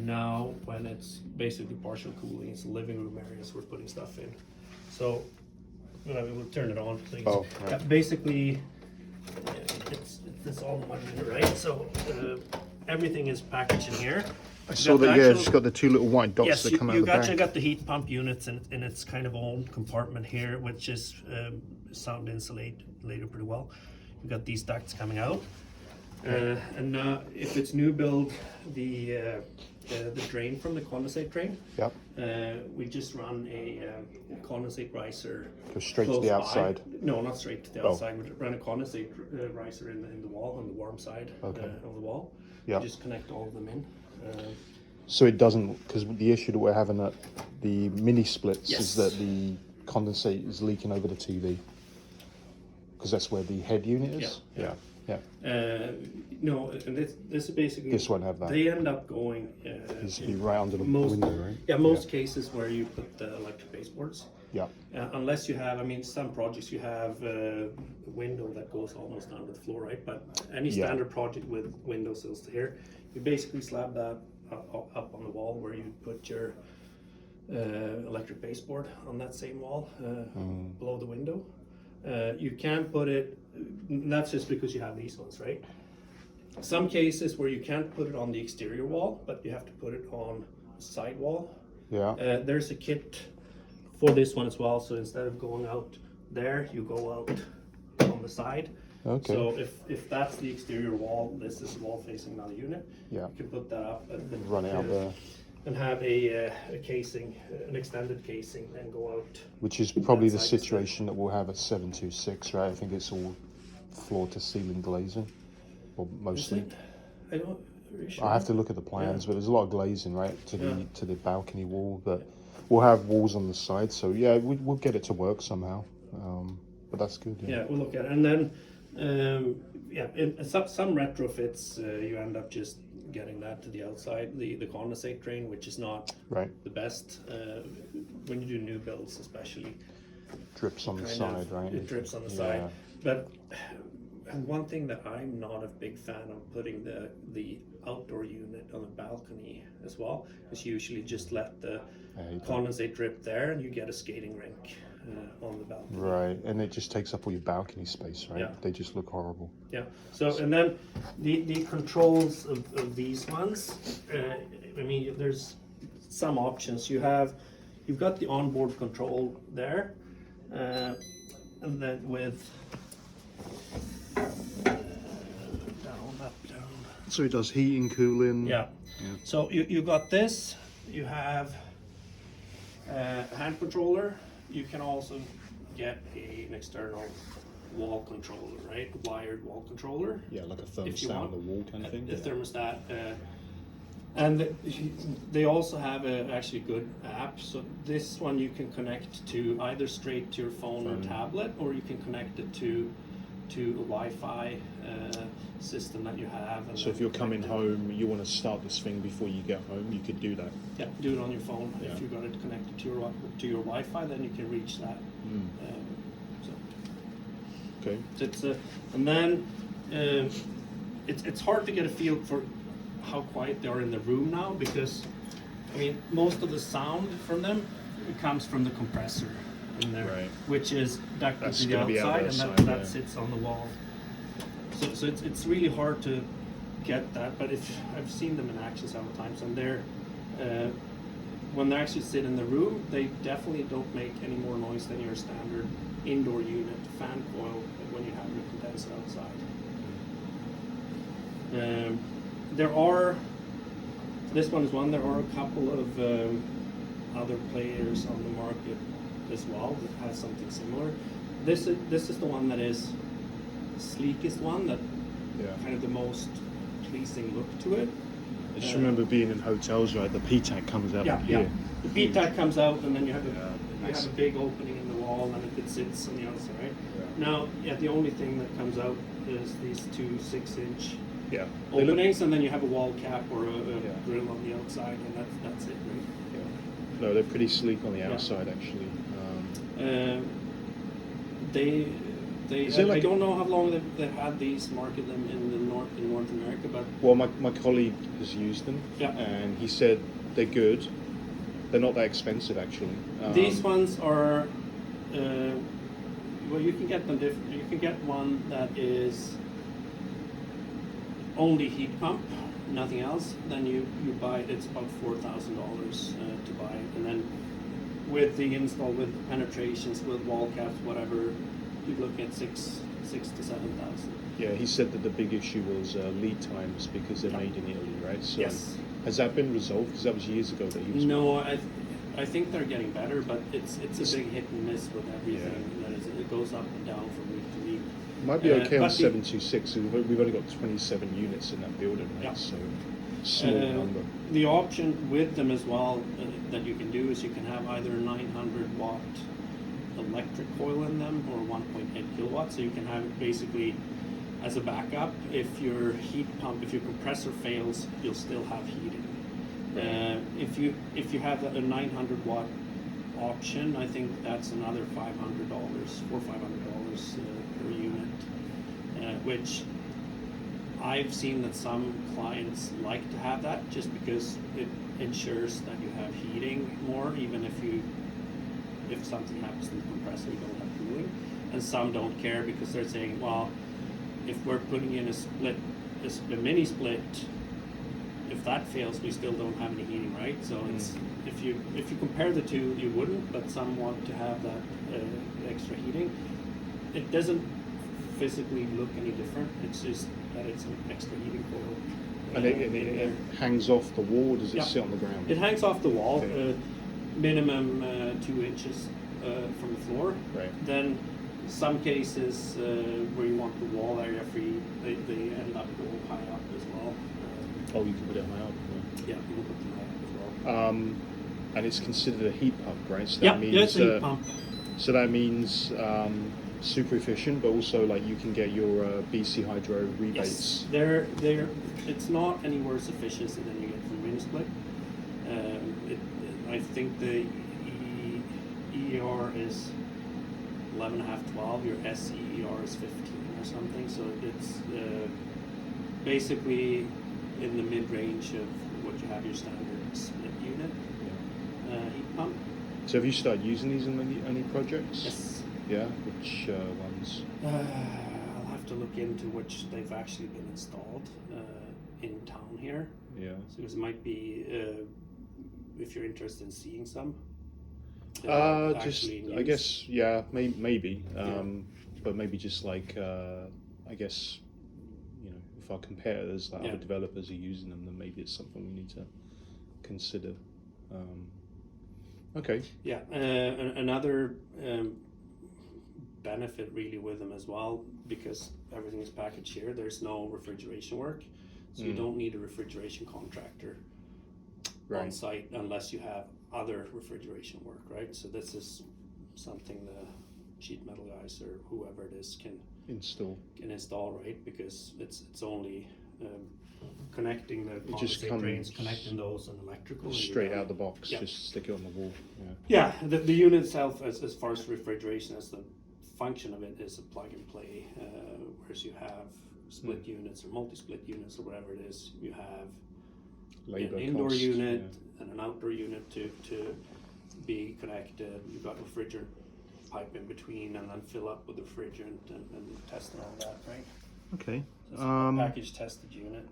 now when it's basically partial cooling, it's living room areas we're putting stuff in. So we'll turn it on. So Oh, yeah, right. basically, it's all in one unit, right? So everything is packaged in here. I saw that, yeah, it's got the two little white dots Yes, that come out of the you back. got the heat pump units in its kind of own compartment here, which is sound insulated pretty well. You got these ducts coming out, and if it's new build, the drain from the condensate drain. Yep. We just run a condensate riser. Go straight to the outside. No, not straight to the outside. We run a condensate riser in the wall on the warm side of the wall. Yeah. Just connect all of them in. So it doesn't, because the issue that we're having at the mini splits is that the condensate is leaking over the TV. Because that's where the head unit is. Yeah. No, and this is basically. This won't have that. They end up going. Needs to be right under the window, right? Yeah, most cases where you put the electric baseboards. Yeah. Unless you have, I mean, some projects you have a window that goes almost down to the floor, right? But any standard project with window sills to here, you basically slab that up on the wall where you put your electric baseboard on that same wall below the window. You can't put it, that's just because you have these ones, right? Some cases where you can't put it on the exterior wall, but you have to put it on the side wall. Yeah. There's a kit for this one as well, so instead of going out there, you go out on the side. Okay. So if that's the exterior wall, this is the wall facing another unit. Yeah. You can put that up and Run it out there. and have a casing, an extended casing, and go out. Which is probably the situation that we'll have at 726, right? I think it's all floor to ceiling glazing, or mostly. I don't. Sure. I have to look at the plans, but there's a lot of glazing, right, to the balcony wall. But we'll have walls on the side, so yeah, we'll get it to work somehow. But that's good. Yeah, we'll look at it, and then in some retrofits, you end up just getting that to the outside, the condensate drain, which is not the best when you do new builds, especially. Drips on the side, right? It drips on the side, but. And one thing that I'm not a big fan of putting the outdoor unit on the balcony as well is usually just let the condensate drip there and you get a skating rink on the balcony. Right, and it just takes up all your balcony space, right? Yeah. They just look horrible. Yeah, so and then the controls of these ones, I mean, there's some options. You've got the onboard control there, and then with So it does heating, cooling. Yeah. So you got this. You have a hand controller. You can also get an external wall controller, right? Wired wall controller. Yeah, like a thermostat on the wall kind of thing. The thermostat. And they also have actually good app. So this one you can connect to either straight to your phone or tablet, or you can connect it to a Wi-Fi system that you have. And so if you're coming home, you want to start this thing before you get home, you could do that. Yeah, do it on your phone. Yeah. If you got it connected to your Wi-Fi, then you can reach that. Okay. So it's and then it's hard to get a feel for how quiet they are in the room now, because I mean most of the sound from them comes from the compressor in there, which is ducted to the outside, and that sits on the wall. So it's really hard to get that, but I've seen them in action several times, and they're when they actually sit in the room, they definitely don't make any more noise than your standard indoor unit fan coil when you have your condenser outside. This one is one. There are a couple of other players on the market as well that has something similar. This is the one that is the sleekest one, that kind of the most pleasing look to it. I just remember being in hotels, right? The P-TAC comes out here. The P-TAC comes out, and then you have a big opening in the wall, and it sits on the outside, right? Now, the only thing that comes out is these two 6-inch openings, and then you have a wall cap or a grill on the outside, and that's it, right? Yeah. No, they're pretty sleek on the outside, actually. I don't know how long they've had these, market them in North America, but Well, my colleague has used them, yeah. and he said they're good. They're not that expensive, actually. These ones are, well, you can get them different. You can get one that is only heat pump, nothing else. Then you buy it. It's about $4,000 to buy it, and then with the install, with penetrations, with wall caps, whatever, you look at six to 7,000. Yeah, he said that the big issue was lead times because they're made in Italy, right? So Yes. has that been resolved? Because that was years ago that he was. No, I think they're getting better, but it's a big hit and miss with everything. Yeah. It goes up and down from week to week. Might be okay on but 726. We've only got 27 units in that building, right? Yeah. So small number. The option with them as well that you can do is you can have either a 900 watt electric coil in them or 1.8 kilowatts. So you can have it basically as a backup. If your heat pump, if your compressor fails, you'll still have heating. If you have a 900 watt option, I think that's another $500 or $500 per unit, which I've seen that some clients like to have that just because it ensures that you have heating more, even if something happens to the compressor, you don't have cooling. And some don't care because they're saying, well, if we're putting in a mini split, if that fails, we still don't have any heating, right? So it's if you compare the two, you wouldn't, but some want to have that extra heating. It doesn't physically look any different. It's just that it's an extra heating coil. And it hangs off the wall, or does it sit on the ground? It hangs off the wall, Okay. minimum 2 inches from the floor. Right. Then some cases where you want the wall area free, they end up going high up as well. Oh, you can put it high up. Yeah, you can put them high up as well. And it's considered a heat pump, right? So that Yeah, means it's a heat pump. So that means super efficient, but also like you can get your BC Hydro rebates. Yes, it's not any worse efficiency than you get from mini split. I think the EER is 11.5, 12. Your SEER is 15 or something. So it's basically in the mid-range of what you have your standard split unit heat pump. So have you started using these in any projects? Yes. Yeah. Which ones? I'll have to look into which they've actually been installed in town here. Yeah. So it might be if you're interested in seeing some. I guess, yeah, maybe. But maybe just like, I guess, you know, if our competitors, like other developers are using them, then maybe it's something we need to consider. Okay. Yeah, another benefit really with them as well, because everything is packaged here, there's no refrigeration work. So you don't need a refrigeration contractor on site unless you have other refrigeration work, right? So this is something the sheet metal guys or whoever it is can install, right? Because it's only connecting the condensate drains, connecting those and electrical. Straight out the box, just stick it on the wall. Yeah, the unit itself, as far as refrigeration, as the function of it is a plug and play, whereas you have split units or multi-split units or whatever it is, you have an indoor unit and an outdoor unit to be connected. You've got refrigerant pipe in between and then fill up with refrigerant and test and all that, right? Okay. So it's a package tested unit.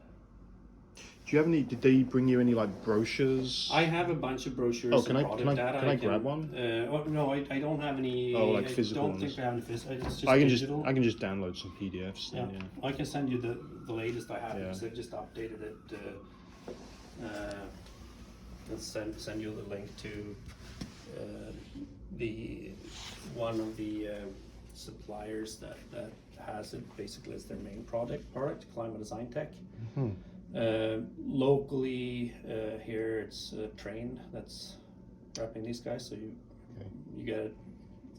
Do you have any? Did they bring you any like brochures? I have a bunch of brochures. Oh, can and I grab one? No, I don't have any. Oh, like physical I don't ones. think I have any physical. It's just I can digital. just download some PDFs. Yeah. Then, I can send you the latest I have because Yeah. I just updated it. Let's send you the link to the one of the suppliers that has it basically as their main product, Climate Design Tech. Locally here it's Train that's repping these guys, so you get it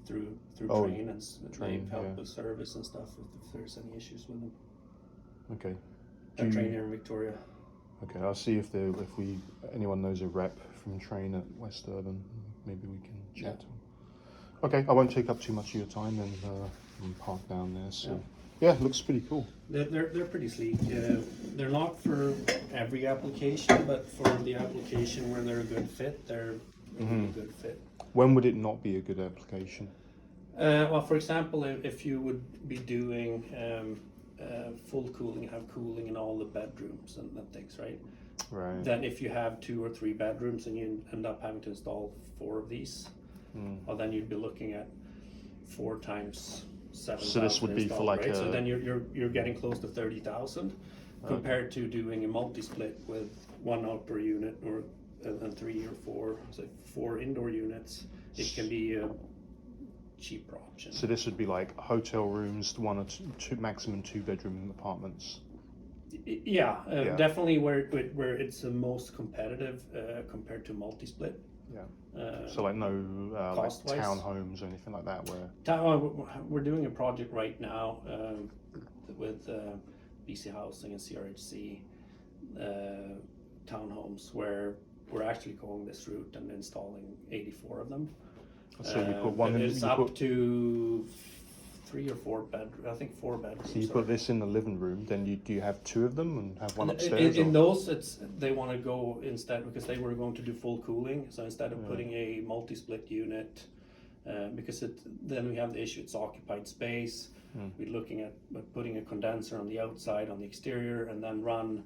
through Train, and they help with service and stuff if there's any issues with them. Okay. Train here in Victoria. Okay, I'll see if anyone knows a rep from Train at West Urban. Maybe we can chat to them. Okay, I won't take up too much of your time, and and park down there. So yeah, it looks pretty cool. They're pretty sleek. They're not for every application, but for the application where they're a good fit, they're a really good fit. When would it not be a good application? Well, for example, if you would be doing full cooling, have cooling in all the bedrooms and things, right? Right. Then if you have 2 or 3 bedrooms and you end up having to install 4 of these, well, then you'd be looking at 4 times 7,000. So this would be for like right? a. So then you're getting close to 30,000 compared to doing a multi-split with 1 outdoor unit or and 3 or 4, so 4 indoor units. It can be a cheaper option. So this would be like hotel rooms, 1 or 2 maximum 2-bedroom apartments. Yeah, definitely where it's the most competitive compared to multi-split. Yeah. So like no like townhomes or anything like that where. We're doing a project right now with BC Housing and CRHC townhomes where we're actually going this route and installing 84 of them. So you put one. It's up to 3 or 4 bedrooms. I think 4 bedrooms. So you put this in the living room. Then do you have 2 of them and have one upstairs? In those, they want to go instead because they were going to do full cooling. So instead of putting a multi-split unit, because then we have the issue. It's occupied space. We're looking at putting a condenser on the outside, on the exterior, and then run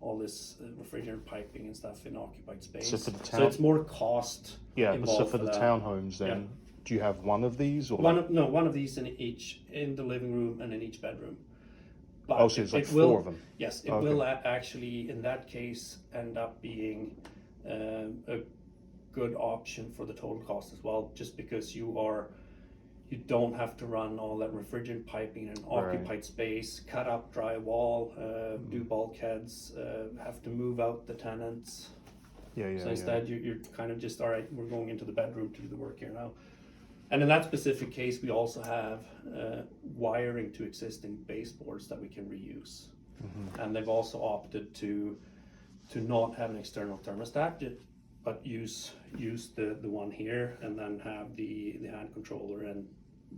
all this refrigerant piping and stuff in occupied space. So for the so it's more cost. Yeah, but so for the townhomes, then do you have one of these or one of these in the living room and in each bedroom. But so it's like 4 of them. Yes, it will actually in that case end up being a good option for the total cost as well, just because you don't have to run all that refrigerant piping in an occupied space, cut up drywall, do bulkheads, have to move out the tenants. So instead you're kind of just, all right, we're going into the bedroom to do the work here now. And in that specific case, we also have wiring to existing baseboards that we can reuse. And they've also opted to not have an external thermostat, but use the one here and then have the hand controller and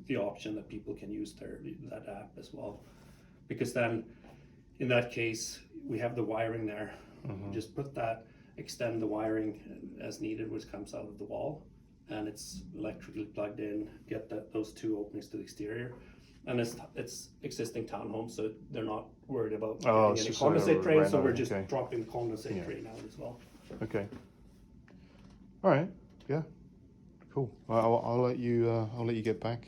the option that people can use that app as well. Because then in that case, we have the wiring there. Just extend the wiring as needed, which comes out of the wall, and it's electrically plugged in, get those 2 openings to the exterior. And it's existing townhomes, so they're not worried about getting any condensate drain, so we're just dropping the condensate drain out as well. Okay. All right. Yeah. Cool. I'll let you get back.